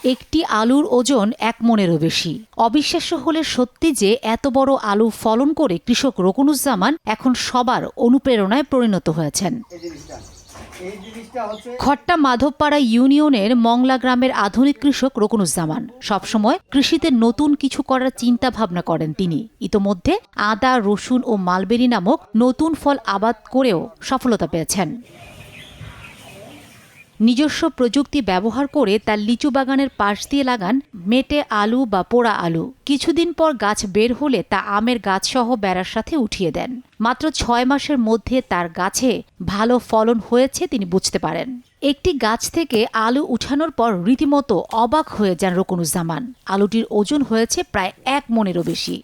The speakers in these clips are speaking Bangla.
একটি আলুর ওজন 1 মনেরও বেশি। অবিশ্বাস্য হলে সত্যি যে এত বড় আলু ফলন করে কৃষক রকুনুজ্জামান এখন সবার অনুপ্রেরণায় পরিণত হয়েছেন। খট্টা মাধবপাড়া ইউনিয়নের মংলা গ্রামের আধুনিক কৃষক রকুনুজ্জামান সবসময় কৃষিতে নতুন কিছু করার চিন্তা ভাবনা করেন তিনি। ইতোমধ্যে আদা, রসুন ও মালবেরি নামক নতুন ফল আবাদ করেও সফলতা পেয়েছেন। নিজস্ব প্রযুক্তি ব্যবহার করে তার লিচু বাগানের পাশ দিয়ে লাগান মেটে আলু বা পোড়া আলু। কিছুদিন পর গাছ বের হলে তা আমের গাছসহ বেড়ার সাথে উঠিয়ে দেন। মাত্র 6 মাসের মধ্যে তার গাছে ভালো ফলন হয়েছে তিনি বুঝতে পারেন। একটি গাছ থেকে আলু উঠানোর পর রীতিমতো অবাক হয়ে যান রকুনুজ্জামান। আলুটির ওজন হয়েছে প্রায় 1 মনেরও বেশি।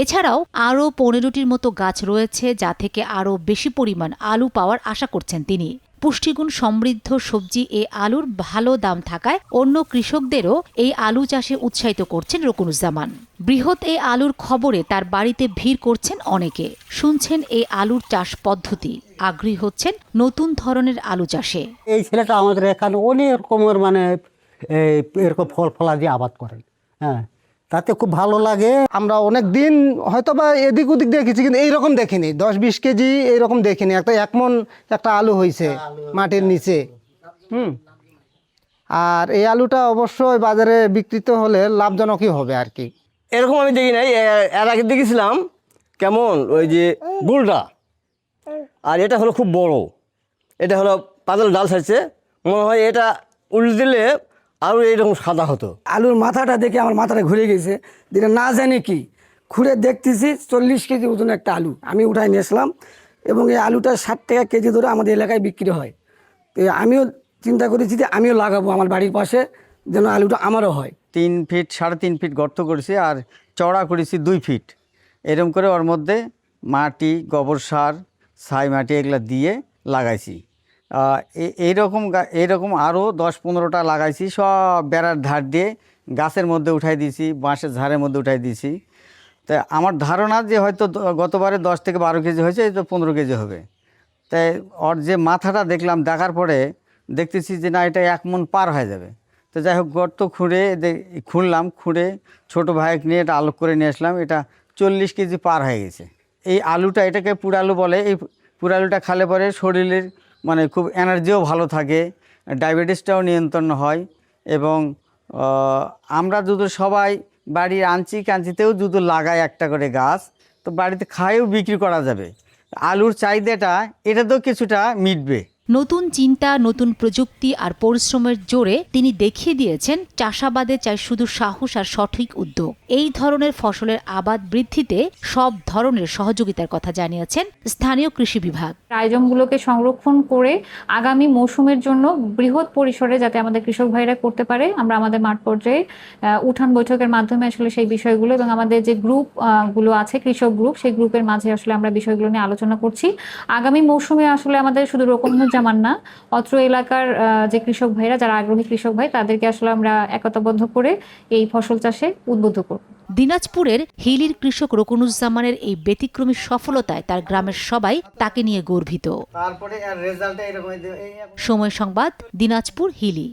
এছাড়াও আরও 15টির মতো গাছ রয়েছে যা থেকে আরও বেশি পরিমাণ আলু পাওয়ার আশা করছেন তিনি। পুষ্টিগুণ সমৃদ্ধ সবজি এ আলুর ভালো দাম থাকায় অন্য কৃষকদেরও এই আলু চাষে উৎসাহিত করছেন রকুনুজ্জামান। বৃহৎ এই আলুর খবরে তার বাড়িতে ভিড় করছেন অনেকে। শুনছেন এই আলুর চাষ পদ্ধতি, আগ্রহী হচ্ছেন নতুন ধরনের আলু চাষে। এই ছেলেটা আমাদের এখানে অনেক রকমের এরকম ফল ফলাদি আবাদ করেন। হ্যাঁ, তাতে খুব ভালো লাগে। আমরা অনেক দিন হয়তো বা এদিক ওদিক দেখেছি, কিন্তু এইরকম দেখিনি। 10-20 কেজি এইরকম দেখিনি। একটা 1 মন একটা আলু হয়েছে মাটির নিচে। আর এই আলুটা অবশ্যই বাজারে বিক্রিত হলে লাভজনকই হবে আর কি। এরকম আমি দেখি নাই। এর আগে দেখেছিলাম কেমন ওই যে গুলটা, আর এটা হলো খুব বড়। এটা হলো পাতল ডাল ছাড়ছে, মনে হয় এটা উল্টে দিলে আরও এইরকম সাদা হতো। আলুর মাথাটা দেখে আমার মাথাটা ঘুরে গেছে, যেটা না জানি কি খুঁড়ে দেখতেছি 40 কেজি ওজন একটা আলু আমি উঠাই নিয়ে আসলাম, এবং এই আলুটা 60 টাকা কেজি ধরে আমাদের এলাকায় বিক্রি হয়। তো আমিও চিন্তা করেছি যে আমিও লাগাবো আমার বাড়ির পাশে, যেন আলুটা আমারও হয়। 3 ফিট 3.5 ফিট গর্ত করেছি আর চওড়া করেছি 2 ফিট। এরকম করে ওর মধ্যে মাটি, গোবর সার, ছাই মাটি এগুলো দিয়ে লাগাইছি। এইরকম আরও 10-15টা লাগাইছি। সব বেড়ার ধার দিয়ে গাছের মধ্যে উঠাই দিয়েছি, বাঁশের ঝাড়ের মধ্যে উঠাই দিয়েছি। তা আমার ধারণা যে হয়তো গতবারে 10 থেকে 12 কেজি হয়েছে, এই তো 15 কেজি হবে। তাই ওর যে মাথাটা দেখলাম, দেখার পরে দেখতেছি যে না, এটা 1 মন পার হয়ে যাবে। তো যাই হোক, গর্ত খুঁড়ে ছোটো ভাইকে নিয়ে এটা আলোক করে নিয়ে আসলাম। এটা 40 কেজি পার হয়ে গেছে। এই আলুটা, এটাকে পুরা আলু বলে। এই পুরা আলুটা খেলে পরে শরীরের খুব এনার্জিও ভালো থাকে, ডায়াবেটিসটাও নিয়ন্ত্রণ হয়। এবং আমরা যদি সবাই বাড়ির কাঞ্চিতেও যদি লাগাই একটা করে গাছ, তো বাড়িতে খাইও বিক্রি করা যাবে। আলুর চাহিদাটা এটাতেও কিছুটা মিটবে। নতুন চিন্তা, নতুন প্রযুক্তি আর পরিশ্রমের জোরে তিনি দেখিয়ে দিয়েছেন চাষাবাদে চাই শুধু সাহস আর সঠিক উদ্যোগ। এই ধরনের ফসলের আবাদ বৃদ্ধিতে সব ধরনের সহযোগিতার কথা জানিয়েছেন স্থানীয় কৃষি বিভাগ। রাইজমগুলোকে সংরক্ষণ করে আগামী মৌসুমের জন্য বৃহৎ পরিসরে যাতে আমাদের কৃষক ভাইরা করতে পারে, আমরা আমাদের মাঠ পর্যায়ে উঠান বৈঠকের মাধ্যমে আসলে সেই বিষয়গুলো, এবং আমাদের যে গ্রুপ গুলো আছে, কৃষক গ্রুপ, সেই গ্রুপের মাঝে আসলে আমরা বিষয়গুলো নিয়ে আলোচনা করছি। আগামী মৌসুমে আসলে আমাদের শুধু রকমুজ্জামান না, অত্র এলাকার যে কৃষক ভাইরা, যারা আগ্রহী কৃষক ভাই, তাদেরকে আসলে আমরা একতাবদ্ধ করে এই ফসল চাষে উদ্বুদ্ধ করব। দিনাজপুরের হিলির কৃষক রকুনুজ্জামানের এই ব্যতিক্রমী সফলতায় তার গ্রামের সবাই তাকে নিয়ে গর্বিত। সময় সংবাদ, দিনাজপুর, হিলি।